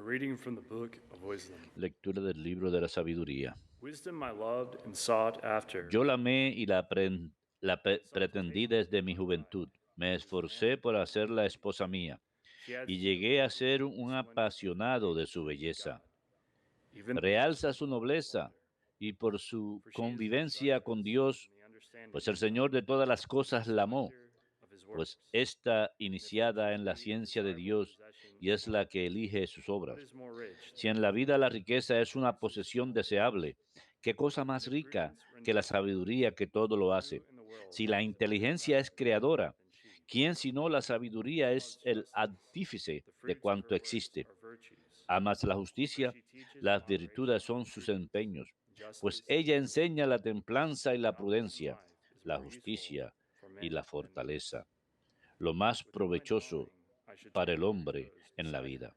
reading from the book of wisdom. Lectura del libro de la sabiduría. Wisdom I loved and sought after. Yo la amé y pretendí desde mi juventud. Me esforcé por hacerla esposa mía She adds y to the llegué a glory ser of un this wonderful apasionado de su creation of belleza. God. Even the Realza stars su are her nobleza wonder. y por su For she is the convivencia con instructress Dios, and the understanding pues el of God, Señor de todas las the cosas la amó, selector of his pues works. está And if her iniciada en la beauty a ciencia de desirable Dios possession y in es la life, que elige sus what obras. is more rich Si than en la beauty? vida la riqueza es una Peace of posesión soul. deseable, ¿qué cosa And más if rica prudence que la renders perfect, sabiduría que todo lo hace? who in the world Si la is a better inteligencia es craftsman creadora, than she? ¿quién sino la sabiduría Who es loves el justice? artífice The de fruits of cuanto her works existe? are virtues. Amas la For justicia, she teaches las moderation virtudes son and sus prudence. empeños, pues Justice ella and truth. enseña la templanza y la Knowledge and prudencia, life is la more useful justicia for y men la than money. fortaleza, lo más With whom I provechoso dine, I should para talk el of hombre repose en la beside her. vida.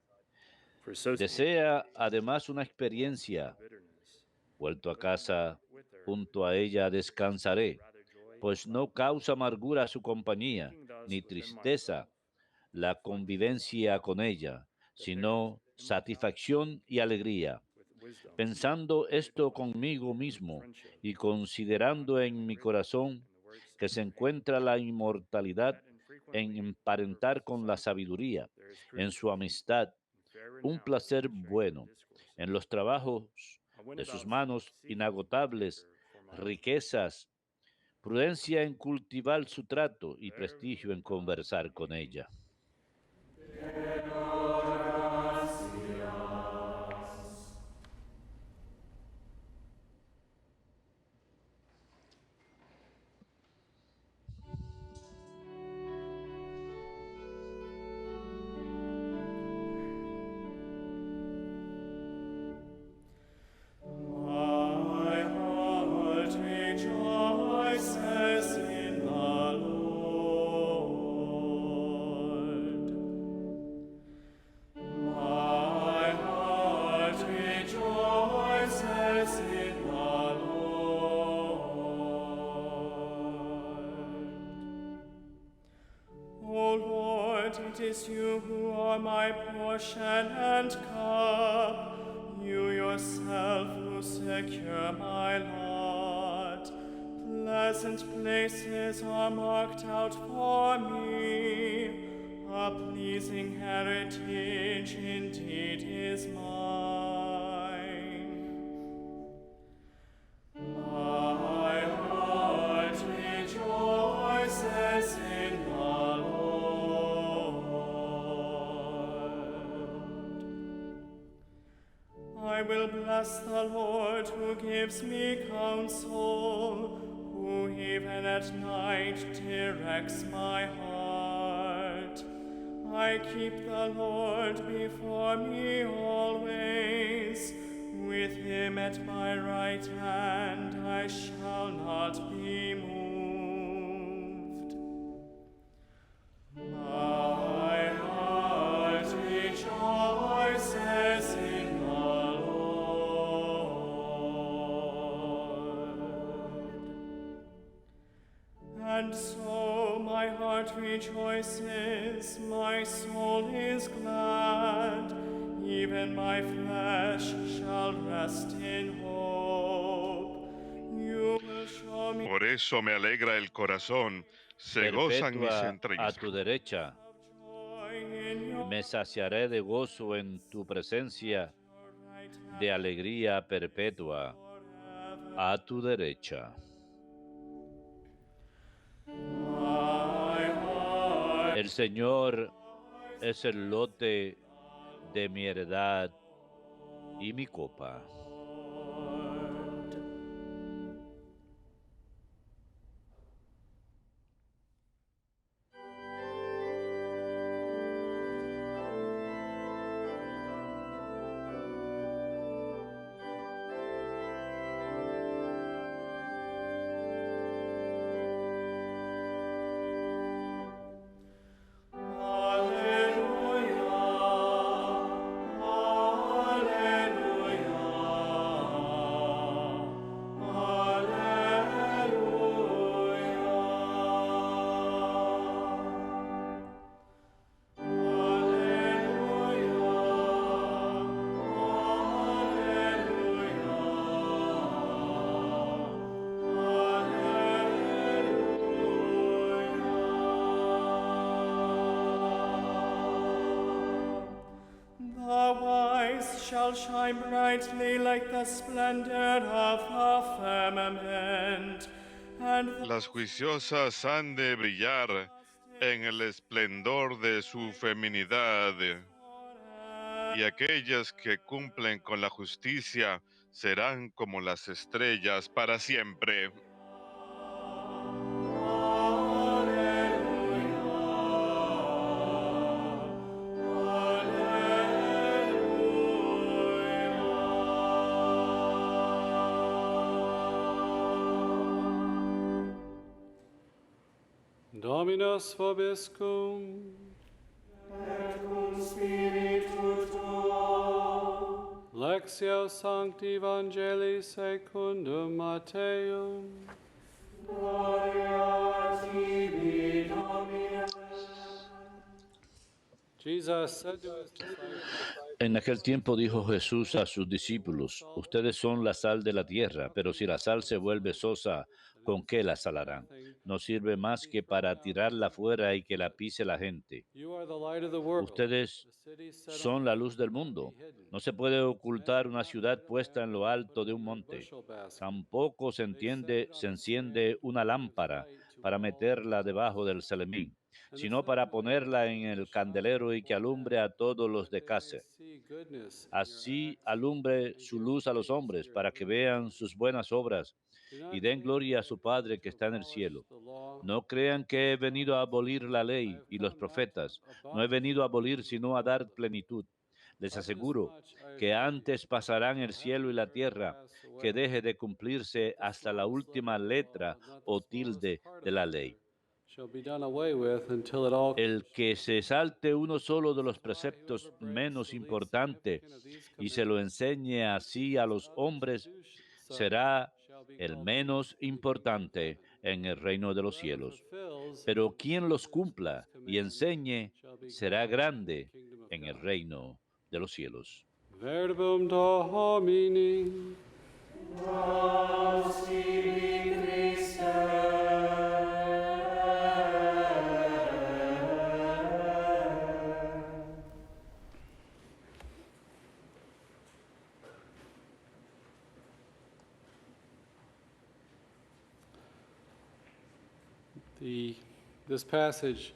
For associating with Desea her además una are experiencia. bitterness. Vuelto a But when casa, with her, junto a I ella shall experience descansaré, rather joy and pues no gladness. causa amargura su compañía, Thinking thus ni within tristeza myself, and la reflecting convivencia con ella, that there is sino immortality satisfacción y alegría. with wisdom, Pensando great esto delight conmigo in mismo friendship, y in considerando en unfailing mi riches, corazón in the works que of se her encuentra hands, la inmortalidad that en infrequently in emparentar perfect con la society sabiduría, there is en prudence, su amistad, and fair un renown placer in sharing her bueno, en discourses. los trabajos I went de sus about manos seeking to take inagotables, her for my own. riquezas, prudencia en cultivar su trato y prestigio en Verily conversar con ella. My heart rejoices in the Lord. My heart rejoices in the Lord. O Lord, it is you who are my portion and cup, you yourself who secure my lot. Pleasant places are marked out for me, a pleasing heritage indeed is mine. My heart rejoices in the Lord. I will bless the Lord who gives me counsel, who even at night directs my heart. I keep the Lord before me always. With him at my right hand, I shall not be moved. My heart rejoices in the Lord. And so my heart rejoices, my soul is glad, even my flesh shall rest in hope. You will show me Por eso me alegra el corazón, se gozan mis Perpetua a entrañas. tu derecha, of joy in your me saciaré de gozo en tu presencia, right hand de alegría perpetua forever. a tu derecha. My heart El Señor es el lote de mi heredad y mi copa. Alleluia, alleluia, shall shine brightly like the splendor of the firmament, and Las juiciosas han de brillar en el esplendor de su feminidad, y aquellas que cumplen con la justicia serán como las estrellas para siempre. Dominus vobiscum. Lectio Sancti Evangelii secundum Matteum. Jesus said to his disciples, En aquel tiempo dijo Jesús a sus discípulos, ustedes son la sal de la tierra, pero si la sal se vuelve sosa, ¿con qué la salarán? No sirve más que para tirarla fuera y que la pise la gente. "You are the light of the world. Ustedes The city set on son la luz del mundo. No se puede ocultar una ciudad puesta en lo alto de un monte. Tampoco se enciende una lámpara para meterla debajo del celemín, sino para ponerla en el candelero y que alumbre a todos los de casa. Así alumbre su luz a los hombres, para que vean sus buenas obras y den gloria a su Padre que está en el cielo. No crean que he venido a abolir la ley y los profetas. No he venido a abolir, sino a dar plenitud. Les aseguro que antes pasarán el cielo y la tierra, que deje de cumplirse hasta la última letra o tilde de la ley. El que se salte uno solo de los preceptos menos importantes y se lo enseñe así a los hombres, será el menos importante en el reino de los cielos. Pero quien los cumpla y enseñe será grande en el reino de los cielos. Verbum Domini. This passage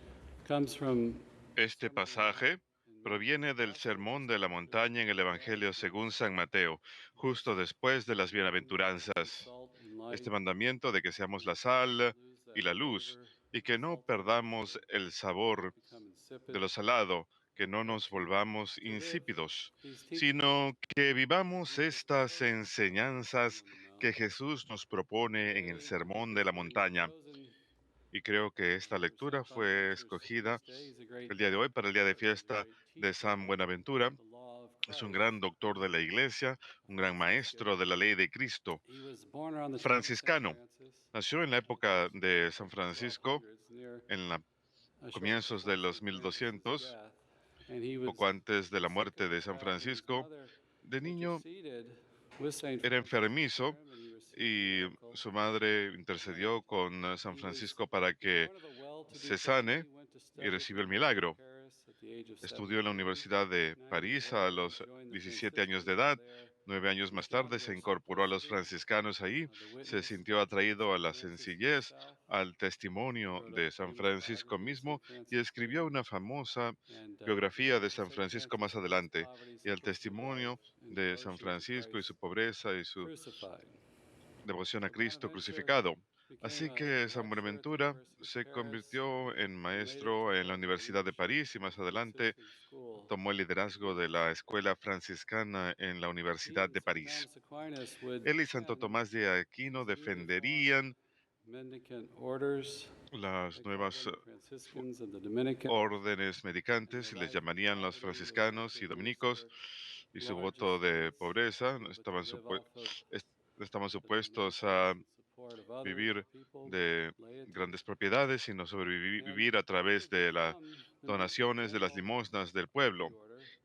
comes from Este pasaje proviene del Sermón de la Montaña en el Evangelio según San Mateo, justo después de las bienaventuranzas. Este mandamiento de que seamos la sal y la luz y que no perdamos el sabor de lo salado, que no nos volvamos insípidos, sino que vivamos estas enseñanzas que Jesús nos propone en el Sermón de la Montaña. Y creo que esta lectura fue escogida el día de hoy para el día de fiesta de San Buenaventura. Es un gran doctor de la Iglesia, un gran maestro de la ley de Cristo, franciscano. Nació en la época de San Francisco, en los comienzos de los 1200, poco antes de la muerte de San Francisco. De niño era enfermizo y su madre intercedió con San Francisco para que se sane y recibió el milagro. Estudió en la Universidad de París a los 17 años de edad. 9 años más tarde se incorporó a los franciscanos ahí. Se sintió atraído a la sencillez, al testimonio de San Francisco mismo y escribió una famosa biografía de San Francisco más adelante y al testimonio de San Francisco y su pobreza y su devoción a Cristo crucificado. Así que San Buenaventura se convirtió en maestro en la Universidad de París y más adelante tomó el liderazgo de la escuela franciscana en la Universidad de París. Él y Santo Tomás de Aquino defenderían las nuevas órdenes mendicantes y les llamarían los franciscanos y dominicos, y su voto de pobreza estaban supuestos a vivir de grandes propiedades, sino sobrevivir a través de las donaciones de las limosnas del pueblo.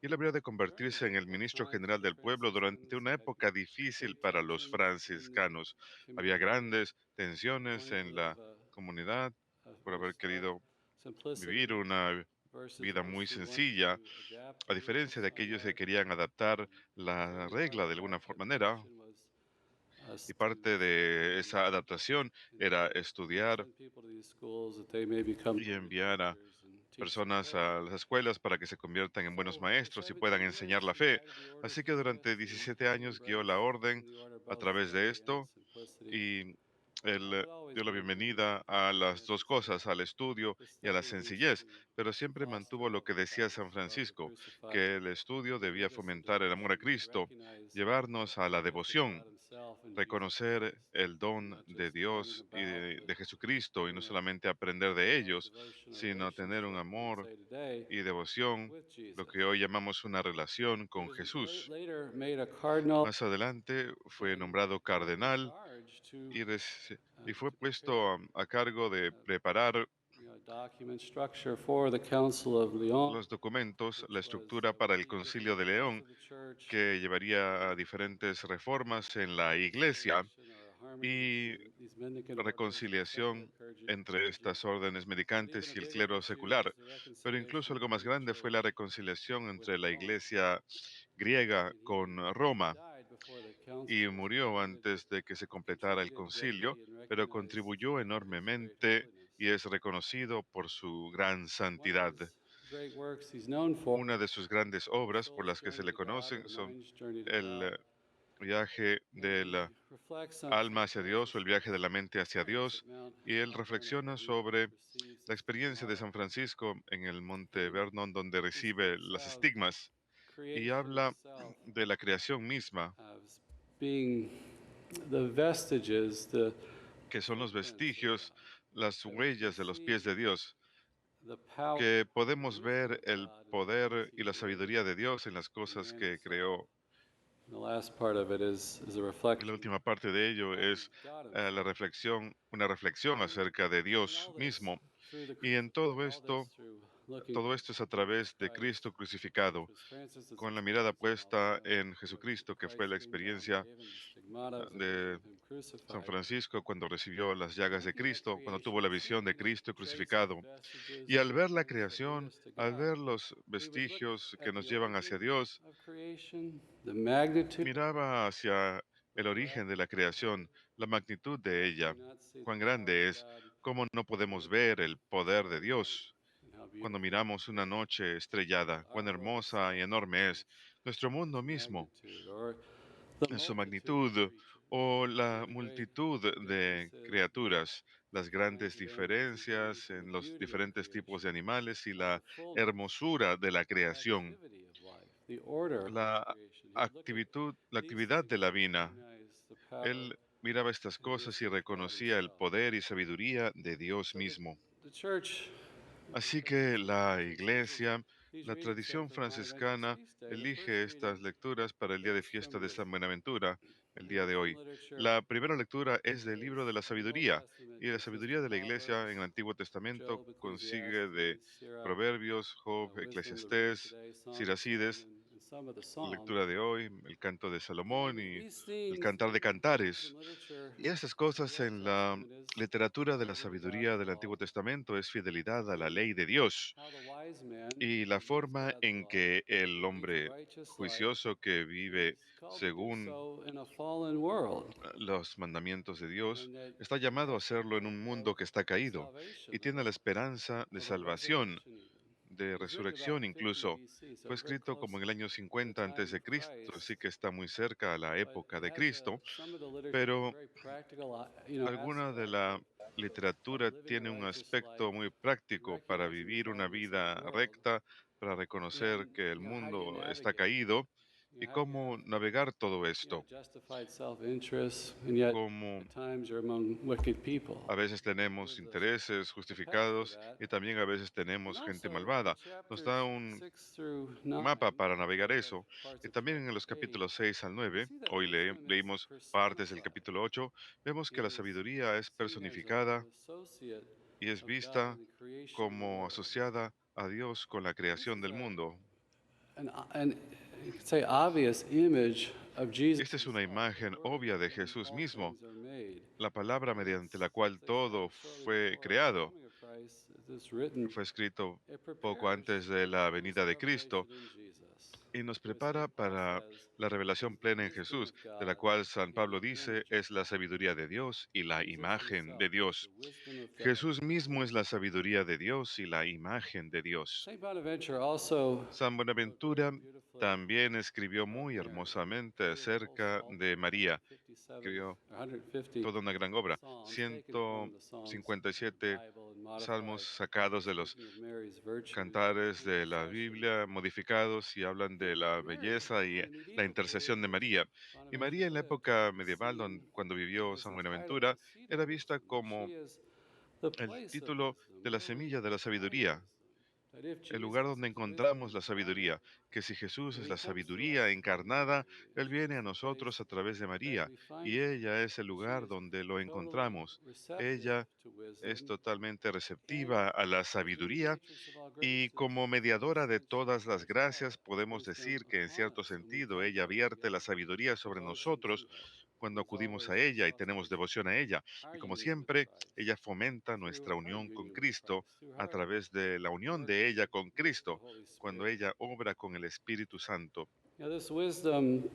Y él habría de convertirse en el ministro general del pueblo durante una época difícil para los franciscanos. Había grandes tensiones en la comunidad por haber querido vivir una versus vida those muy who want sencilla, to adapt a biblical diferencia de aquellos que somewhat. querían adaptar la Very part regla of de that alguna manera, adaptation was us y to parte de study esa adaptación era and estudiar send people to these schools that they may become y good enviar a teachers and teach the personas Torah. a las escuelas para que se conviertan en buenos So for maestros y puedan 17 enseñar years la he fe. guided the order Así que through durante this and 17 he años guió la orden embraced the order a both través de study and esto simplicity. y él But always dio la believed in bienvenida a las dos cosas, authenticity. al estudio The y a la study sencillez, boosted and pero siempre mantuvo fostered lo love que of decía Christ, San love of the Francisco, crucified. que el estudio He debía moved us into fomentar el amor a mission to Cristo, recognize llevarnos a the la gift of devoción, God himself in Jesus reconocer Christ, el and don not de just learning Dios y about, but de Jesucristo, y no having solamente aprender de a love, ellos, devotion, or sino tener un relationship, we'd amor say today, y devoción, with lo Jesus. que hoy llamamos una relación He con was Jesús. later made a cardinal Más adelante fue and nombrado was in cardenal charge y fue to puesto prepare a cargo de preparar document structure for the Council of Lyon, los documentos, la which was estructura para el the different Concilio de reforms León, of the church, que llevaría a diferentes reformas en la Iglesia reconciliation or harmony y between these mendicant orders and the secular reconciliación entre clergy. estas órdenes But even a medicantes y el bigger clero issue secular. was the Pero incluso reconciliation algo más between the grande fue la church reconciliación with entre la Rome. Iglesia griega And con he Roma, died before the council y was murió completed, but antes de que se completara el contributed concilio, greatly and pero recognized contribuyó for his great enormemente holiness. y es reconocido por su gran One of santidad. his great works he's known for, Una de sus grandes The obras por Soul's las que se Journey le to God, or conocen The son Mind's Journey to el God. viaje And de he la reflects on alma St. hacia Dios o el Francis' viaje de la mente hacia experience at Dios, Mount y él Vernon, reflexiona where he sobre receives la his experiencia de stigmata. San Francisco en el monte And Vernon, donde he recibe speaks las of estigmas, y creation habla itself de la creación misma, as being the vestiges, the que son los footprints of vestigios, God, las that we can huellas de los pies see de Dios, the power que and the podemos wisdom ver of el God in the things poder he y la created sabiduría de Dios en las in cosas man que himself. creó. And the last part of it is a Y la reflection última parte de ello on es God la himself. reflexión, una reflexión And acerca de in Dios all this, mismo. through the Y en crucifixion, all this through looking todo to esto es a Jesus través de Christ, Cristo which crucificado, was Francis's con la mirada experience in all puesta that, en with Jesucristo, que fue Christ la being experiencia downgraded and the stigmata of the vision de of him San crucified. Francisco cuando recibió las And llagas de looking at Cristo, cuando tuvo creation, la we see visión de in the Cristo traces, crucificado. vestiges, Y al ver la footprints that lead creación, us to al God, ver los we would look vestigios que at nos the llevan hacia origin Dios, of creation, the magnitude, miraba hacia the el origen breadth, de la creación, la magnitud de how can ella, we not see the cuán power of grande es, God cómo no podemos here ver el in poder de starry night, Dios and how cuando beautiful He miramos una created noche estrellada, cuán our world hermosa y itself enorme es nuestro in mundo its mismo, magnitude, or the en su multitude of magnitud creatures, o or la the great multitud de differences, criaturas, the las kinds grandes of animals and things, diferencias and the en los beauty of diferentes tipos de creation, animales y of the la fullness, hermosura de la the creación, activity of life, the order of la creation. He would look at la these actividad things de and la vida. recognize the power Él miraba estas and cosas y wisdom of God reconocía el Himself. poder y sabiduría de Dios So mismo. the church, the Así Church of que St. la Francis, chooses iglesia, these la readings tradición for the Bonaventure's franciscana, feast day. The elige first reading estas lecturas para el día de is fiesta from de the San Buenaventura, el día de ancient hoy. literature La primera lectura es del libro de is la in the Old sabiduría, Testament y la consists sabiduría of de la iglesia en el Proverbs, Antiguo Testamento Job, consigue de Ecclesiastes, Sirach, Proverbios, Job, wisdom to read Eclesiastés, today, Song of Siracides, Solomon, and some of the la Psalms. lectura de hoy, el canto de Salomón And y these el themes cantar de in cantares. wisdom literature Y esas in the cosas Old en la Testament is literatura de the la Word of God sabiduría for del Antiguo all, Testamento es fidelidad a la and ley de Dios, how the wise man y la who lives forma God's en law, que el who leads a hombre righteous life, juicioso que is vive called to do según so in a fallen world, los mandamientos de Dios, and that está he llamado a has the hacerlo en hope un of mundo que está caído y salvation, tiene la esperanza de of a salvación, resurrection even. de It was written about resurrección 50 incluso. BC, so Fue very escrito como close en el año to the 50 antes time de of Cristo, así Christ, que está muy cerca a la but época it de has Cristo, some of the literature has a pero very practical, alguna de aspect la of literatura living a tiene un righteous life aspecto muy and práctico para recognizing the vivir una fallenness of the vida world. recta, para reconocer And que el how do you mundo está navigate that? caído y How do you have cómo navegar todo esto, justified self-interest, and yet cómo at times you're among wicked people? a veces And he tenemos gives us intereses a path for justificados that. y también a veces And tenemos gente also in malvada. Nos da chapters un 6 through 9, mapa para navegar we have eso. parts Y of también en chapter los 8. capítulos 6 al We 9, see that hoy wisdom is leímos partes del personified, capítulo 8, vemos que la is sabiduría es seen as personificada an associate y es of God vista in the creation of the como world. asociada a Dios con la And this creación is del mundo. an you could say obvious image of Jesus Esta es una himself, the imagen Word, obvia de through whom Jesús all mismo, things are made. la palabra And mediante it's, la as cual they said todo shortly fue before the creado. coming of Christ, It's written, Fue escrito it poco prepares antes de la for venida de Cristo salvation in Jesus. y nos Wisdom, prepara Paul para says, la is revelación the plena en wisdom Jesús, of de la God cual San in Pablo the dice image of es la God. sabiduría de Dios y la Jesus imagen de himself is the Dios. wisdom of God Jesús in the mismo es image la of God. sabiduría de Dios y la imagen de Dios. Saint Bonaventure also San wrote very Buenaventura beautifully también escribió about muy Mary. hermosamente He wrote a whole acerca de psalter, María. 157, Escribió 150 toda una gran obra, psalms taken from the Psalms 157 Bible and salmos modified, sacados de los speaking of Mary's virtue, cantares de la intercession. Biblia, modificados y hablan de And la Mary, belleza y in the la medieval intercesión period de in which María. Y Bonaventure María en la lived, época is medieval, seen cuando vivió as San the title, the Buenaventura, seat of era vista wisdom, that como she is the el place of título wisdom, de the la home semilla de la behind sabiduría, wisdom. That if el lugar Jesus donde is wisdom encontramos la incarnate, sabiduría, que si Jesús then es he la comes to sabiduría us through encarnada, Mary, and Él she viene is a the place nosotros a través de that María, we find y him. ella es el She lugar is donde lo totally encontramos. receptive Ella to es wisdom, totalmente and receptiva a la as a sabiduría mediatrix of all y graces, como in some mediadora de sense she todas las pours out gracias podemos wisdom decir que en upon cierto us when we sentido come ella to her vierte la together. sabiduría sobre Devotion to nosotros her cuando is acudimos always a an ella y tenemos exaltation devoción a ella. of Y our como union with siempre, Christ, ella fomenta through nuestra her unión con union with Cristo Christ, through a her través de la unión de working ella con with the Cristo, Holy cuando Spirit. ella obra con el Espíritu Santo. Now, this wisdom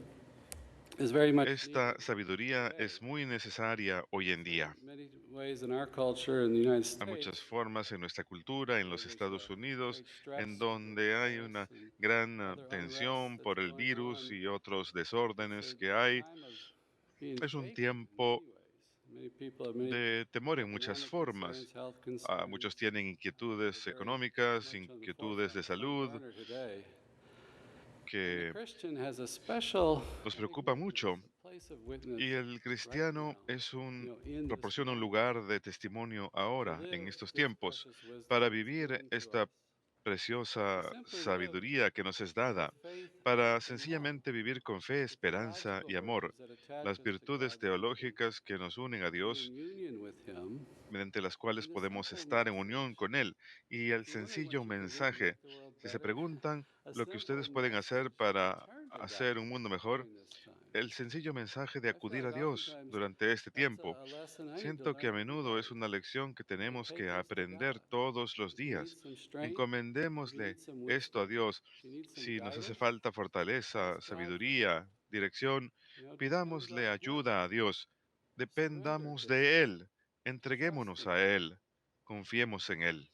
is very much Esta needed sabiduría today. es muy necesaria hoy en día. Many ways in our culture in the United Hay muchas States formas en nuestra cultura, en los where there's Estados Unidos, great en stress over the donde hay una virus and gran other unrest tensión that's por el going virus on. y otros It's desórdenes a que hay. time of being Es un shaken in tiempo many ways. Many people have many de temor en muchas economic concerns, formas. health Muchos concerns. tienen They're inquietudes very económicas, much on the inquietudes forefront, de the front salud, burner today. And the que Christian has a special nos point of preocupa mucho. witness, a place of witness Y el right cristiano now, es in this proporciona un moment, lugar de testimonio to ahora, en live estos this tiempos, precious wisdom para that's vivir given to esta us, to preciosa simply live sabiduría que nos es with dada, faith, para hope, and love, sencillamente vivir con fe, the esperanza theological y amor, virtues that attach las us to virtudes God so we can teológicas que nos unen a be in Dios, union with Him, mediante las cuales and the podemos simple estar en unión message. con Él. Y el If you're wondering what sencillo you can do to mensaje, make the world si se better, preguntan a lo que simple ustedes pueden hacer message to para turn to hacer God un mundo mejor, during this time. el sencillo mensaje de I feel acudir like a Dios oftentimes durante este that's tiempo. a lesson I need to Siento que a learn every menudo es day, una lección que to tenemos que take this to aprender God. todos los If you need días. some strength, if you Encomendémosle need some esto a wisdom, Dios. if you need some Si nos hace guidance, falta fortaleza, ask God for that. sabiduría, dirección, Depend pidámosle on Him. ayuda a Dios. Surrender Dependamos to Him. de Él. Trust Entreguémonos in a Him. Él. Confiemos en Él.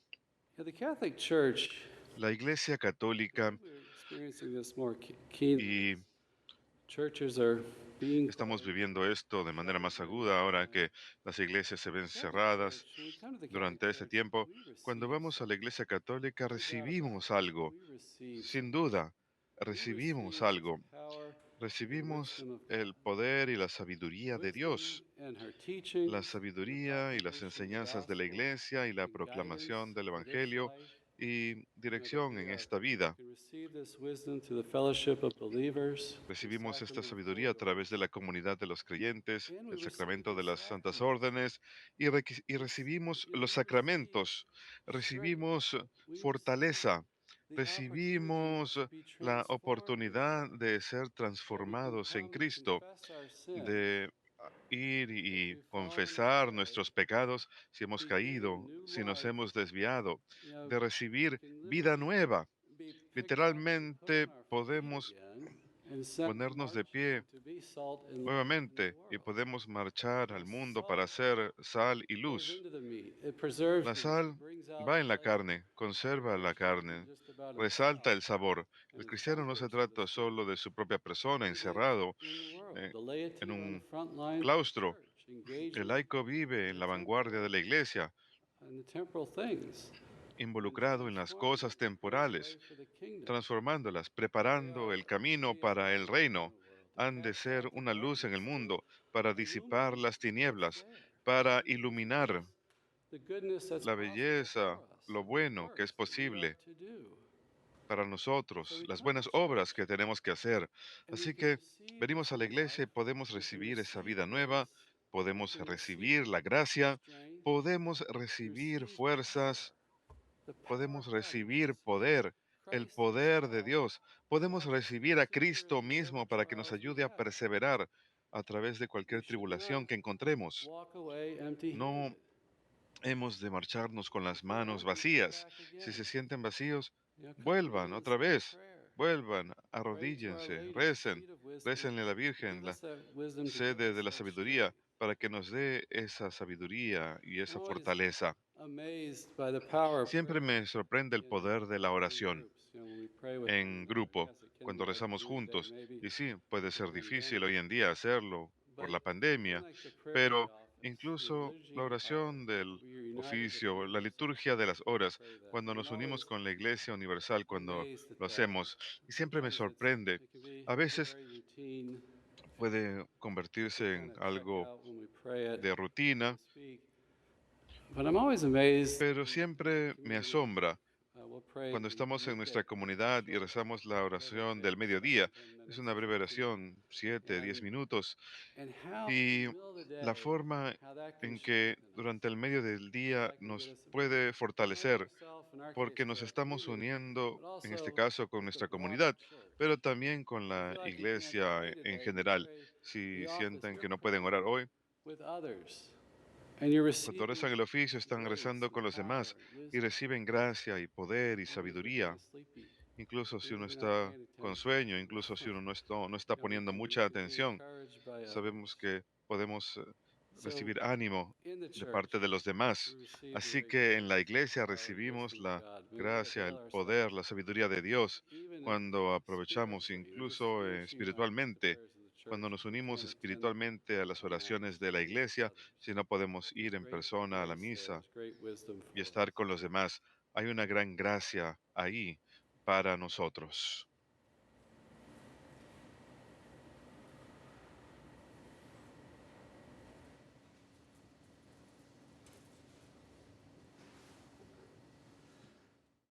The Catholic Church, La Iglesia I Católica, think we're experiencing this more keenly y as churches are being estamos closed, viviendo esto de manera shuttered más during aguda this ahora time. que las iglesias se ven The Catholic cerradas Church, when we come to the Catholic durante este Church, tiempo. we Cuando receive vamos a la something. Iglesia Católica No doubt about recibimos it. algo, We receive sin something. duda, We recibimos receive His algo. power and Recibimos wisdom of el God. poder y la sabiduría de Wisdom Dios, and her la teachings and the sabiduría y las proclamation of the enseñanzas de la gospel Iglesia y la and guidance proclamación del for this Evangelio life. y That dirección we en are, esta vida. can receive this wisdom through the fellowship of believers, the Recibimos esta sacrament of sabiduría a holy través de orders, la comunidad de los creyentes, and we el receive sacramento the de las santas sacraments. órdenes y It's, recibimos los we receive sacramentos, strength. recibimos We receive fortaleza, the opportunity recibimos to be la transformed in oportunidad Christ. de ser That we can transformados en come and Cristo, confess our sins de ir if y we've fallen confesar astray, nuestros pecados si hemos begin a caído, new si nos life. hemos desviado, You know, de we recibir can vida literally nueva. be picked up and put Literalmente on our feet podemos again and sent ponernos de marching pie to be salt and light in the nuevamente y world. podemos marchar You know, al mundo para salt ser sal y goes luz. into the meat. It preserves La the meat, sal brings out va en la flavor. carne, The conserva la Christian isn't carne, just about resalta himself el sabor. and El his cristiano no se converts of the trata solo Spirit. de su propia persona He lives encerrado in the world. eh, The en laity are on the un front lines of the claustro. church, El engaging laico vive in en the la vanguardia de temporal la iglesia, and the temporal things and involucrado en las transforming cosas them, preparing the way temporales, for the kingdom. transformándolas, They preparando are el to camino be a para el light in reino. the world, to Han de cast ser out the una luz en el darkness, to mundo para disipar illumine las what's tinieblas, there, para to iluminar displace the goodness that's la possible belleza, for us, lo the bueno que es works that we are posible to do. para So nosotros, we las come to buenas obras church que tenemos que hacer. and we Así can que receive venimos a la eternal iglesia y life, podemos we can recibir esa receive vida nueva, grace, we podemos can receive recibir la gracia, strength, podemos we recibir receive fuerzas, the power podemos of God. We can recibir receive poder, el Christ poder de himself Dios, to podemos help us recibir a persevere Cristo in whatever mismo para que nos trials we ayude a have. perseverar a través de We cualquier should not tribulación que encontremos. walk away No empty-handed. hemos de marcharnos con las If you manos don't, you come vacías. back Si se again. sienten vacíos, Come to me vuelvan and otra say a vez, prayer. vuelvan, Pray to Our arrodíllense, Lady, recen, seat of wisdom. récenle a la Virgen, Give la us that wisdom to give sede us de la that sabiduría, strength. para que nos dé esa sabiduría y I'm esa always fortaleza. amazed by the power of Siempre prayer me sorprende el poder de la in oración groups. When we pray with one en another. grupo, Yes, it can be cuando hard to rezamos do today, juntos. maybe Y sí, puede in the ser difícil pandemic. hoy en día hacerlo por But la even pandemia, like the prayer of the pero office, the incluso la liturgy, oración del we are united with the oficio, la universal liturgia de las church when we horas, pray that. cuando And I'm nos unimos always con la Iglesia Universal, cuando amazed at lo that. hacemos, y siempre me Sometimes sorprende. it can be A veces very routine and puede we convertirse kind en of check algo out when we pray it, de so rutina, to speak. But I'm always amazed pero in the siempre me community when asombra we'll pray cuando in estamos en nuestra midday, comunidad y short, rezamos la whatever it oración del takes, mediodía. 7, 10 Es minutes una or breve 15, oración, 7, 10 minutos, and how in y the middle of the la day, forma how that can en que strengthen us, durante el medio del how día that can get nos us puede behind fortalecer, ourselves, in our case, porque nos to our estamos community, uniendo, but en este also caso, con with the nuestra broader comunidad, church. pero también con If you la feel like you can't iglesia pray en today, you general. pray Si the office. sienten You're que no pueden praying orar hoy, with others, and you're cuando receiving rezan el oficio, están grace rezando and con los power demás and y wisdom, reciben gracia y poder y even if you're kind sabiduría. of sleepy, Incluso si even uno if you're not está paying con attention. sueño, incluso si uno no está poniendo We mucha can be atención, encouraged by sabemos others. que podemos So, recibir ánimo in the de church, parte de los we demás. receive Así great que en la grace, iglesia power, and recibimos wisdom of la God. We gracia, avail el poder, ourselves, la sabiduría de Dios even cuando aprovechamos spiritually, or just incluso spiritually not, with the espiritualmente, prayers of the cuando church nos if we unimos can't attend espiritualmente a las Mass oraciones de to la be with iglesia, others. si no podemos ir There's en great persona a la grace there. misa There's great wisdom y for estar us. con los demás. Hay una gran gracia ahí para nosotros.